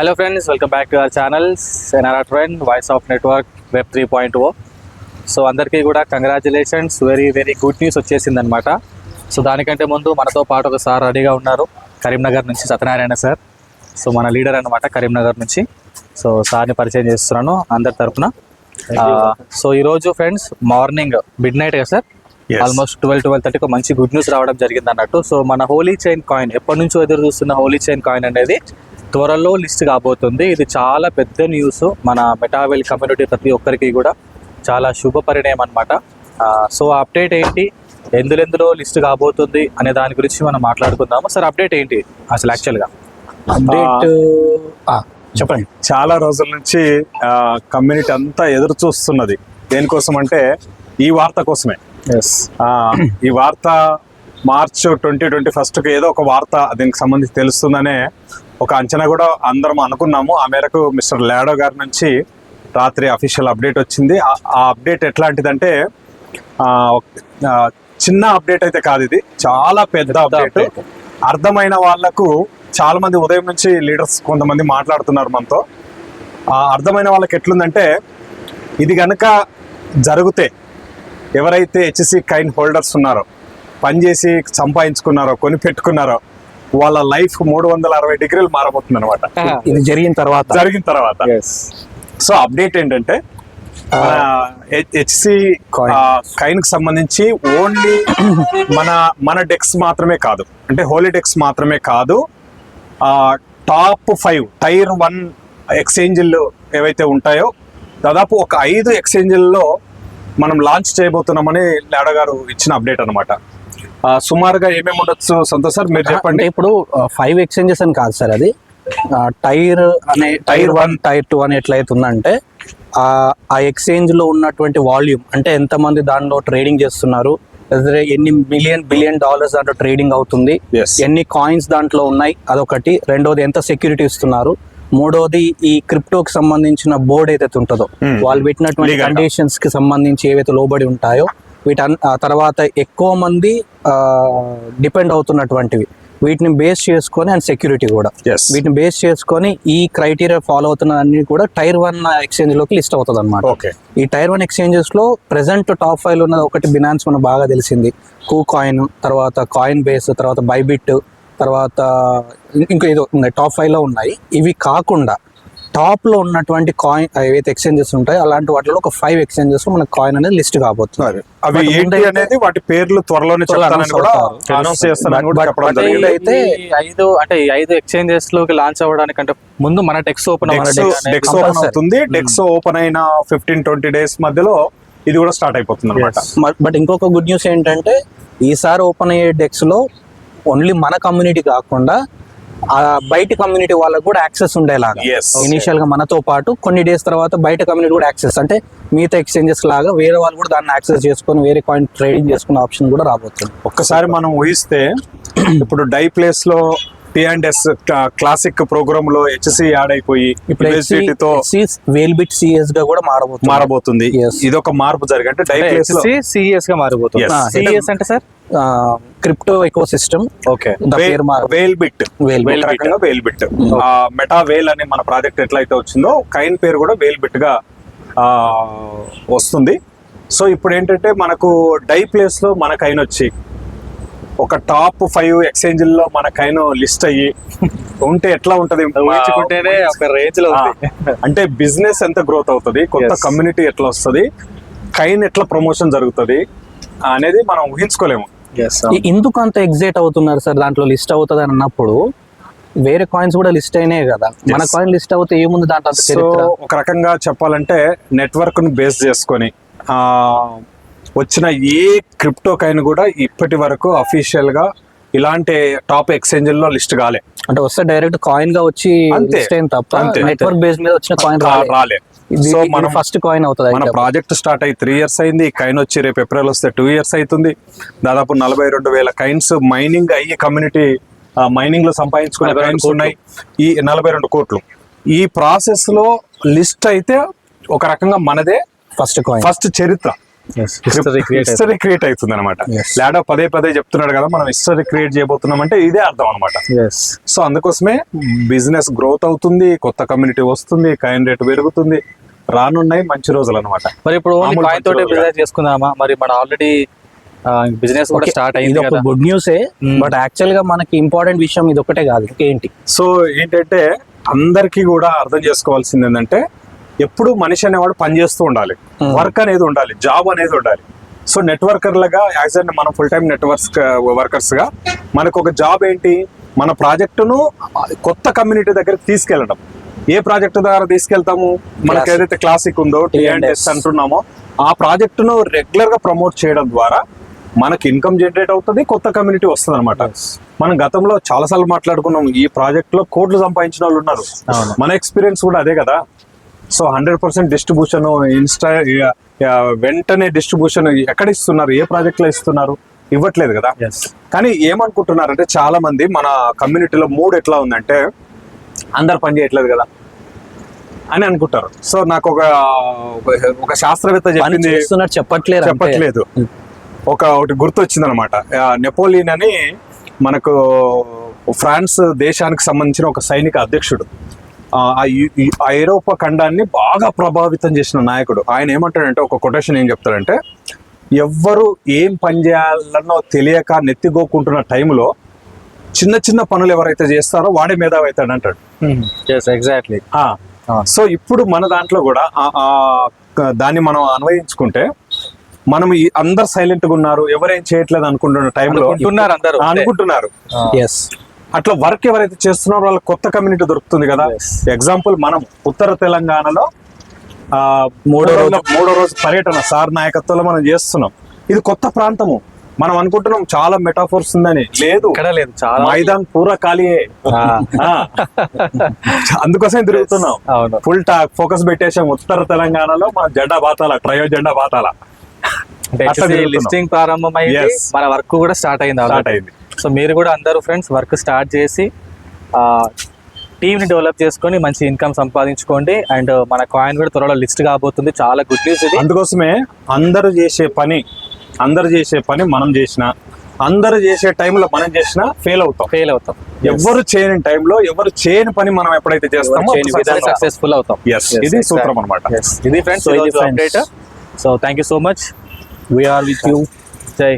Hello friends, welcome back to our channel NRR trend voice of network web 3.0. So అందరికీ కూడా congratulations, very very good news వచ్చేసింది అనమాట. So దానికంటే ముందు మనతో పాటు ఒక సార్ రెడీగా ఉన్నారు, కరీంనగర్ నుంచి సత్యనారాయణ సార్. సో మన లీడర్ అనమాట కరీంనగర్ నుంచి. సో సార్ని పరిచయం చేస్తున్నాను అందరి తరఫున. సో ఈరోజు ఫ్రెండ్స్ మార్నింగ్ మిడ్ నైట్ కదా సార్, ఆల్మోస్ట్ 12-12:30 ఒక మంచి గుడ్ న్యూస్ రావడం జరిగింది అన్నట్టు. సో మన హోలీ చైన్ కాయిన్, ఎప్పటి నుంచో ఎదురు చూస్తున్న హోలీ చైన్ కాయిన్ అనేది త్వరలో లిస్ట్ కాబోతుంది. ఇది చాలా పెద్ద న్యూస్, మన మెటావెల్ కమ్యూనిటీ ప్రతి ఒక్కరికి కూడా చాలా శుభ పరిణయం అనమాట. సో అప్డేట్ ఏంటి, ఎందులో లిస్ట్ కాబోతుంది అనే దాని గురించి మనం మాట్లాడుకుందాము. సార్ అప్డేట్ ఏంటి అసలు యాక్చువల్గా? అప్డేట్ చెప్పండి. చాలా రోజుల నుంచి కమ్యూనిటీ అంతా ఎదురు చూస్తున్నది దేనికోసం అంటే ఈ వార్త కోసమే. ఈ వార్త మార్చ్ 2021 ఏదో ఒక వార్త దీనికి సంబంధించి తెలుస్తుందనే ఒక అంచనా కూడా అందరం అనుకున్నాము. ఆ మేరకు మిస్టర్ లాడో గారి నుంచి రాత్రి అఫీషియల్ అప్డేట్ వచ్చింది. ఆ అప్డేట్ ఎట్లాంటిదంటే చిన్న అప్డేట్ అయితే కాదు, ఇది చాలా పెద్ద అప్డేట్. అర్థమైన వాళ్లకు చాలా మంది ఉదయం నుంచి లీడర్స్ కొంతమంది మాట్లాడుతున్నారు మనతో. అర్థమైన వాళ్ళకి ఎట్లుందంటే, ఇది కనుక జరిగితే ఎవరైతే హెచ్సి కాయిన్ హోల్డర్స్ ఉన్నారో, పనిచేసి సంపాదించుకున్నారో, కొని పెట్టుకున్నారో, వాళ్ళ లైఫ్ 360 డిగ్రీలు మారబోతుంది అనమాట ఇది జరిగిన తర్వాత. సో అప్డేట్ ఏంటంటే, హెచ్సి కాయిన్ కి సంబంధించి ఓన్లీ మన డెక్స్ మాత్రమే కాదు, అంటే హోలీ డెక్స్ మాత్రమే కాదు, టాప్ 5 టైర్ 1 ఎక్స్చేంజ్లు ఏవైతే ఉంటాయో దాదాపు ఒక 5 ఎక్స్చేంజ్ల్లో మనం లాంచ్ చేయబోతున్నామని లాడో గారు ఇచ్చిన అప్డేట్ అనమాట. సుమారుగా ఏమేమి ఉండొచ్చు సంతోష్ సార్ మీరు చెప్పండి. ఇప్పుడు 5 ఎక్స్చేంజెస్ అని కాదు సార్, అది టైర్ 1 టైర్ 2 అని ఎట్లయితే ఉందంటే ఆ ఎక్స్చేంజ్ లో ఉన్నటువంటి వాల్యూమ్, అంటే ఎంతమంది దానిలో ట్రేడింగ్ చేస్తున్నారు, ఎన్ని బిలియన్ డాలర్స్ దాంట్లో ట్రేడింగ్ అవుతుంది, ఎన్ని కాయిన్స్ దాంట్లో ఉన్నాయి, అదొకటి. రెండోది ఎంత సెక్యూరిటీ ఇస్తున్నారు. మూడోది ఈ క్రిప్టోకి సంబంధించిన బోర్డ్ ఏదైతే ఉంటుందో వాళ్ళు పెట్టినటువంటి కండిషన్స్ కి సంబంధించి ఏవైతే లోబడి ఉంటాయో తర్వాత ఎక్కువ మంది డిపెండ్ అవుతున్నటువంటివి, వీటిని బేస్ చేసుకొని అండ్ సెక్యూరిటీ కూడా వీటిని బేస్ చేసుకొని ఈ క్రైటీరియా ఫాలో అవుతున్న అన్ని కూడా టైర్ 1 ఎక్స్చేంజ్ లోకి లిస్ట్ అవుతుంది అనమాట. ఈ టైర్ 1 ఎక్స్చేంజెస్ లో ప్రెసెంట్ టాప్ 5 ఉన్నది ఒకటి బినాన్స్, మనకు బాగా తెలిసింది, కూ కాయిన్, తర్వాత కాయిన్ బేస్, తర్వాత బైబిట్, తర్వాత ఇంకా ఏదో ఉన్నాయి, టాప్ 5 లో ఉన్నాయి. ఇవి కాకుండా టాప్ లో ఉన్నటువంటి కాయిన్ ఏవైతే ఎక్స్చేంజెస్ ఉంటాయో అలాంటి వాటిలో ఒక 5 ఎక్స్చేంజెస్ లో మనకి కాయిన్ అనేది లిస్ట్ కాబోతుంది. అవి ఏంటి అనేది వాటి పేర్లు త్వరలోనే చెప్తానని కూడా అనౌన్స్ చేస్తానని కూడా చెప్పడం జరిగింది. అయితే ఈ 5 ఎక్స్చేంజెస్ లోకి లాంచ్ అవ్వడానికి అంటే ముందు మన డెక్స్ ఓపెన్ అవుతుంది. డెక్స్ ఓపెన్ అయిన 15-20 డేస్ మధ్యలో ఇది కూడా స్టార్ట్ అయిపోతుంది అనమాట. బట్ ఇంకొక గుడ్ న్యూస్ ఏంటంటే, ఈసారి ఓపెన్ అయ్యే డెక్స్ లో ఓన్లీ మన కమ్యూనిటీ కాకుండా బయట కమ్యూనిటీ వాళ్ళకు కూడా యాక్సెస్ ఉండేలాగా, ఇనిషియల్ గా మనతో పాటు కొన్ని డేస్ తర్వాత బయట కమ్యూనిటీ కూడా యాక్సెస్, అంటే మిగతా ఎక్స్చేంజెస్ లాగా వేరే వాళ్ళు కూడా దాన్ని యాక్సెస్ చేసుకొని వేరే కాయిన్ ట్రేడింగ్ చేసుకునే ఆప్షన్ కూడా రాబోతుంది. ఒక్కసారి మనం ఊహిస్తే, ఇప్పుడు డై ప్లేస్ లో T&S క్లాసిక్ ప్రోగ్రామ్ లో హెచ్సి యాడ్ అయిపోయి వేల్బిట్ సిఎస్ గా కూడా మారబోతుంది. ఇది ఒక మార్పు జరిగి, అంటే డై ప్లేస్ లో సిఎస్ గా మారబోతుంది. సిఎస్ అంటే sir crypto ecosystem. Whalebit Meta Whale అనే మన ప్రాజెక్ట్ ఎట్లయితే వచ్చిందో, కాయిన్ పేరు కూడా వేల్బిట్ గా వస్తుంది. సో ఇప్పుడు ఏంటంటే, మనకు డై ప్లేస్ లో మన కాయిన్ వచ్చి ఒక టాప్ 5 ఎక్స్చేంజ్ల్లో మన కాయిన్ లిస్ట్ అయ్యి ఉంటే ఎట్లా ఉంటది, ఒక రేంజ్ లో అంటే బిజినెస్ ఎంత గ్రోత్ అవుతుంది, కొత్త కమ్యూనిటీ ఎట్లా వస్తుంది, కాయిన్ ఎట్లా ప్రమోషన్ జరుగుతుంది అనేది మనం ఊహించుకోలేము. ఎందుకు అంత ఎగ్జైట్ అవుతున్నారు సార్ దాంట్లో లిస్ట్ అవుతుంది అని అన్నప్పుడు? వేరే కాయిన్స్ కూడా లిస్ట్ అయినాయి కదా, మన కాయిన్ లిస్ట్ అవుతే ఏముంది దాంట్లో? సో ఒక రకంగా చెప్పాలంటే, నెట్వర్క్ ను బేస్ చేసుకొని వచ్చిన ఏ క్రిప్టో కాయిన్ కూడా ఇప్పటి వరకు అఫీషియల్ గా ఇలాంటి టాప్ ఎక్స్చేంజ్ లో లిస్ట్ కాలే. అంటే వస్తే డైరెక్ట్ కాయిన్ గా వచ్చి తప్ప నెట్వర్క్ బేస్ మీద వచ్చిన కాయిన్ రాలే. సో మనం ఫస్ట్ కాయిన్ అవుతుంది. మన ప్రాజెక్ట్ స్టార్ట్ అయ్యి 3 years అయింది. కాయిన్ వచ్చి రేపు ఏప్రిల్ వస్తే 2 years అవుతుంది. దాదాపు 42,000 కాయిన్స్ మైనింగ్ అయ్యి కమ్యూనిటీ మైనింగ్ లో సంపాదించుకునే కాయిన్స్ ఉన్నాయి, ఈ 42 కోట్లు. ఈ ప్రాసెస్ లో లిస్ట్ అయితే ఒక రకంగా మనదే ఫస్ట్ చరిత్ర. హిస్టరీ క్రియేట్ అవుతుంది అనమాట. లాడో పదే పదే చెప్తున్నాడు కదా, మనం హిస్టరీ క్రియేట్ చేయబోతున్నాం అంటే ఇదే అర్థం అనమాట. సో అందుకోసమే బిజినెస్ గ్రోత్ అవుతుంది, కొత్త కమ్యూనిటీ వస్తుంది, కాయిన్ రేట్ పెరుగుతుంది, రానున్నాయి మంచి రోజులు అనమాట. మరి ఇప్పుడు మామూలు కాయిన్ తోటి మంచి బిజినెస్ చేసుకుందామా? మరి మన ఆల్రెడీ బిజినెస్ కూడా స్టార్ట్ ఇది అయింది ఒక కదా. గుడ్ న్యూసే, బట్ యాక్చువల్ గా మనకి ఇంపార్టెంట్ విషయం ఇది ఒకటే కాదు, ఇంకేంటి. సో ఏంటంటే అందరికీ కూడా అర్థం చేసుకోవాల్సింది ఏంటంటే ఎప్పుడు మనిషి అనేవాడు పని చేస్తూ ఉండాలి, వర్క్ అనేది ఉండాలి, జాబ్ అనేది ఉండాలి. సో నెట్వర్కర్లుగా యాజ్ అండ్ మనం ఫుల్ టైం వర్కర్స్ గా మనకు ఒక జాబ్ ఏంటి, మన ప్రాజెక్టును కొత్త కమ్యూనిటీ దగ్గరికి తీసుకెళ్ళడం. ఏ ప్రాజెక్టు ద్వారా తీసుకెళ్తాము, మనకి ఏదైతే క్లాసిక్ ఉందో T&S అంటున్నామో ఆ ప్రాజెక్టును రెగ్యులర్ గా ప్రమోట్ చేయడం ద్వారా మనకి ఇన్కమ్ జనరేట్ అవుతుంది, కొత్త కమ్యూనిటీ వస్తుంది అనమాట. మనం గతంలో చాలాసార్లు మాట్లాడుకున్నాం, ఈ ప్రాజెక్ట్ లో కోట్లు సంపాదించిన వాళ్ళు ఉన్నారు. మన ఎక్స్పీరియన్స్ కూడా అదే కదా. సో 100% డిస్ట్రిబ్యూషన్ వెంటనే డిస్ట్రిబ్యూషన్ ఎక్కడ ఇస్తున్నారు, ఏ ప్రాజెక్ట్ లో ఇస్తున్నారు, ఇవ్వట్లేదు కదా. కానీ ఏమనుకుంటున్నారంటే చాలా మంది మన కమ్యూనిటీలో మూడ్ ఎట్లా ఉందంటే అందరు పని చేయట్లేదు కదా అని అనుకుంటారు. సో నాకు ఒక శాస్త్రవేత్త చెప్పింది చెప్పట్లేదు, ఒకటి గుర్తొచ్చింది అనమాట. నెపోలియన్ అని మనకు ఫ్రాన్స్ దేశానికి సంబంధించిన ఒక సైనిక అధ్యక్షుడు, ఆ ఐరోపా ఖండాన్ని బాగా ప్రభావితం చేసిన నాయకుడు. ఆయన ఏమంటాడంటే, ఒక కొటేషన్ ఏం చెప్తాడంటే, ఎవ్వరు ఏం పని చేయాలన్నో తెలియక నెత్తిగోకుంటున్న టైంలో చిన్న చిన్న పనులు ఎవరైతే చేస్తారో వాడే మేధావి అవుతాడు అంటాడు. ఎగ్జాక్ట్లీ. సో ఇప్పుడు మన దాంట్లో కూడా దాన్ని మనం అన్వయించుకుంటే, మనం అందరు సైలెంట్ గా ఉన్నారు, ఎవరేం చేయట్లేదు అనుకుంటున్న టైంలో అనుకుంటున్నారు. అట్లా వర్క్ ఎవరైతే చేస్తున్నారో వాళ్ళకి కొత్త కమ్యూనిటీ దొరుకుతుంది కదా. ఎగ్జాంపుల్, మనం ఉత్తర తెలంగాణలో మూడో రోజు పర్యటన సార్ నాయకత్వంలో మనం చేస్తున్నాం. ఇది కొత్త ప్రాంతము. మనం అనుకుంటున్నాం చాలా మెటాఫోర్స్ ఉందని, లేదు, చాలా మైదాన్ పూరా ఖాళీయే. అందుకోసం తిరుగుతున్నాం, ఫుల్ ఫోకస్ పెట్టేసాం ఉత్తర తెలంగాణలో. మన జెండా బాతాల, ట్రయో జెండా బాతాల లిస్టింగ్ ప్రారంభమైంది, మన వర్క్ కూడా స్టార్ట్ అయింది. సో మీరు కూడా అందరూ ఫ్రెండ్స్ వర్క్ స్టార్ట్ చేసి టీమ్ ని డెవలప్ చేసుకొని మంచి ఇన్కమ్ సంపాదించుకోండి. అండ్ మన కాయిన్ కూడా త్వరలో లిస్ట్ కాబోతుంది. చాలా గుడ్ న్యూస్ ఇది. అందుకోసమే అందరూ చేసే పని మనం చేసినా, అందరూ చేసే టైంలో మనం చేసినా ఫెయిల్ అవుతాం. ఎవరు చేయని టైంలో, ఎవరు చేయని పని మనం ఎప్పుడైతే చేస్తామో సక్సెస్ఫుల్ అవుతాం. ఇది సూత్రం అనమాట. ఇది friends update. So thank you so much. We are with you. జై